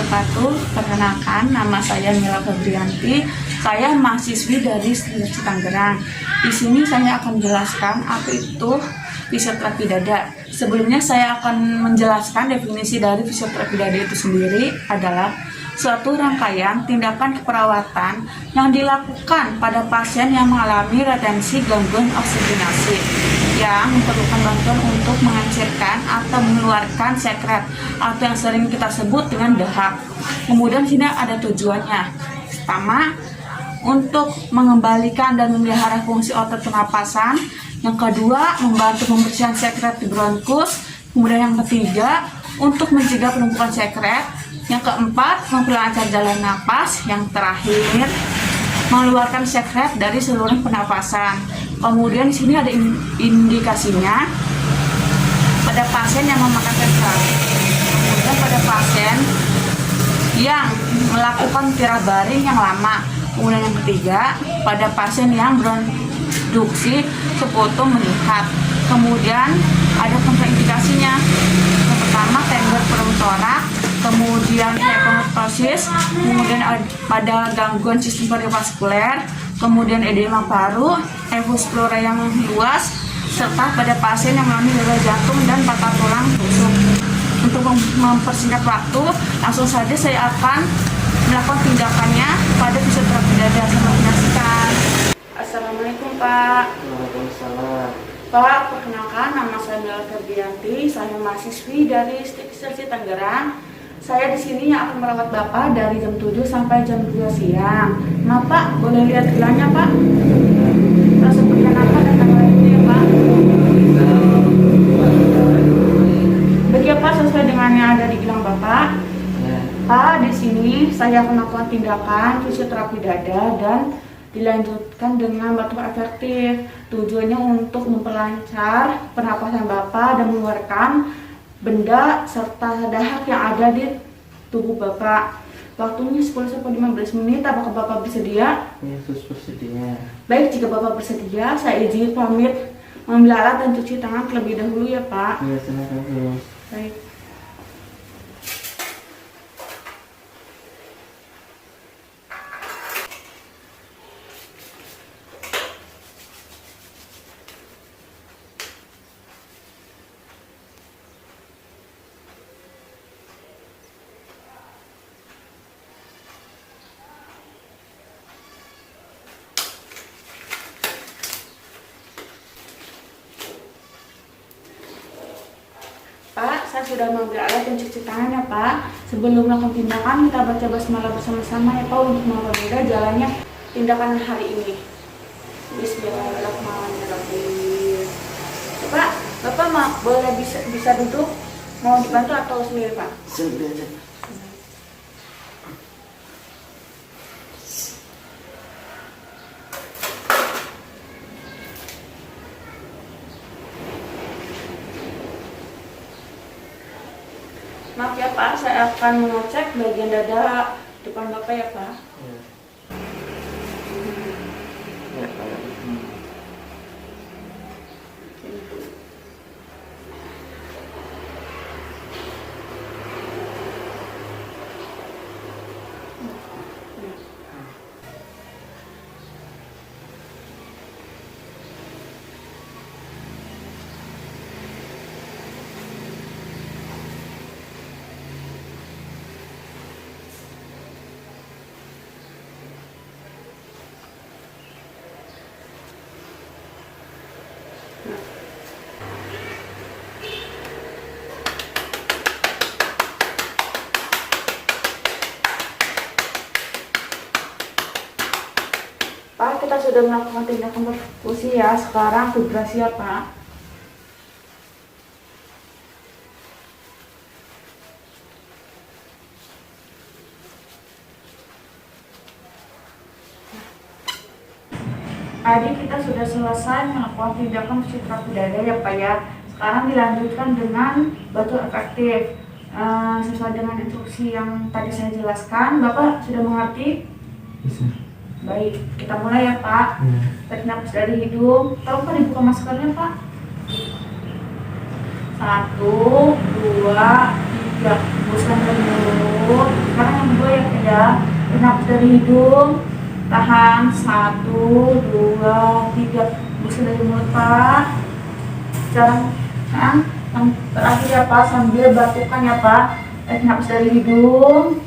wabarakatuh. Perkenalkan, nama saya Mila Febrianti. Saya mahasiswi dari Universitas Tangerang. Di sini saya akan menjelaskan apa itu fisioterapi dada. Sebelumnya saya akan menjelaskan definisi dari fisioterapi dada itu sendiri adalah suatu rangkaian tindakan keperawatan yang dilakukan pada pasien yang mengalami retensi gangguan oksigenasi yang memerlukan bantuan untuk menghasilkan atau mengeluarkan sekret atau yang sering kita sebut dengan dahak. Kemudian sini ada tujuannya. Pertama, untuk mengembalikan dan memelihara fungsi otot pernapasan. Yang kedua, membantu membersihkan sekret di bronkus. Kemudian yang ketiga, untuk mencegah penumpukan sekret. Yang keempat, memperlancar jalan napas. Yang terakhir, mengeluarkan sekret dari seluruh pernapasan. Kemudian di sini ada indikasinya pada pasien yang memakan terapi. Kemudian pada pasien yang melakukan tirabaring yang lama. Kemudian yang ketiga, pada pasien yang bronduksi seputum meningkat. Kemudian ada kontraindikasinya. Yang pertama, tender pneumotorak, kemudian hepatosis, kemudian pada gangguan sistem kardiovaskuler, kemudian edema paru, efus pleura yang luas, serta pada pasien yang mengalami gagal jantung dan patah tulang rusuk. Untuk mempersingkat waktu, langsung saja saya akan melakukan tindakannya pada fisioterapi dada. Selamat menyaksikan. Assalamualaikum Pak. Waalaikumsalam. Pak, perkenalkan, nama saya Mila Febrianti. Saya mahasiswi dari Universitas Tangerang. Saya di sini akan merawat Bapak dari jam 7 sampai jam 2 siang. Nah Pak, boleh lihat gelangnya Pak? Seperti apa dan tanggal itu ya Pak? Begitu Pak, sesuai dengan yang ada di gelang Bapak. Pak, di sini saya akan melakukan tindakan fisioterapi dada dan dilanjutkan dengan batu efektif. Tujuannya untuk memperlancar pernapasan Bapak dan mengeluarkan benda serta dahak yang ada di tubuh Bapak. Waktunya 10-15 menit. Apakah Bapak bersedia? Ya, bersedia. Baik, jika Bapak bersedia, saya izin pamit mengambil alat dan cuci tangan terlebih dahulu ya Pak. Ya, silakan dulu. Baik. Pak, saya sudah mengambil alat dan cuci tangan ya Pak. Sebelum melakukan tindakan, kita baca basmalah bersama-sama ya Pak untuk mempermudah jalannya tindakan hari ini. Bismillahirrahmanirrahim. Bapak boleh bisa duduk? Mau dibantu atau sendiri Pak? Sendiri aja. Maaf ya Pak, saya akan mengecek bagian dada depan Bapak ya Pak. Ya. Ya, Pak. Pak, kita sudah melakukan tindakan perfusi ya. Sekarang vibrasi ya Pak. Tadi kita sudah selesai melakukan tindakan fisioterapi dada ya Pak ya. Sekarang dilanjutkan dengan batu efektif. Sesuai dengan instruksi yang tadi saya jelaskan, Bapak sudah mengerti? Bisa. Baik, kita mulai ya Pak. Tarik nafas dari hidung. Tolong Pak dibuka maskernya Pak. 1, 2, 3. Hembuskan dari mulut. dari hidung. Tahan 1, 2, 3. Hembuskan dari mulut Pak. Sekarang yang terakhir ya Pak, sambil batukan ya Pak. Tarik nafas dari hidung.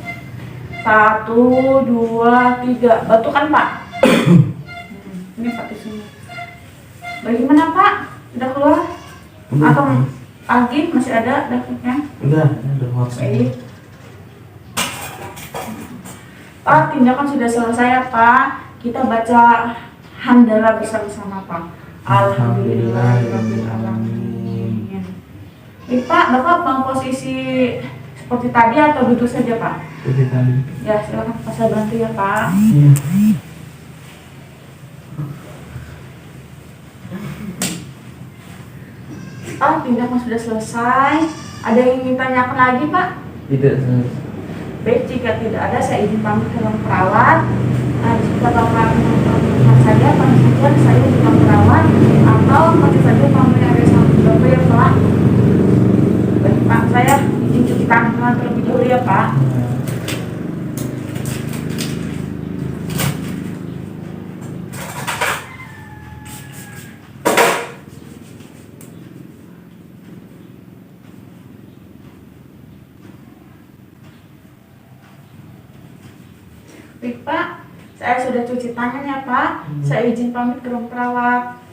1, 2, 3. Batukan Pak. Ini Pak di sini. Bagaimana Pak? Sudah keluar? Atau lagi masih ada dapetnya? Udah hots. Baik. Pak, tindakan sudah selesai ya Pak. Kita baca hamdalah bersama-sama Pak. Alhamdulillahirrahmanirrahim. Baik Pak, Bapak mau posisi seperti tadi atau duduk saja Pak? Seperti tadi. Ya silakan Pak, saya bantu ya Pak. Iya. Pak, tindakan sudah selesai. Ada yang ingin tanyakan lagi Pak? Tidak. Baik, jika tidak ada saya izin pamit ke ruang perawat. Jika Bapak mau saja, panggil saja saya di ruang perawat atau panggil saja pamit ada sama Bapak ya Pak. Baik Pak, saya izin cuci tangan terlebih dahulu ya Pak. Baik Pak, saya sudah cuci tangan ya Pak. Saya izin pamit ke ruang perawat.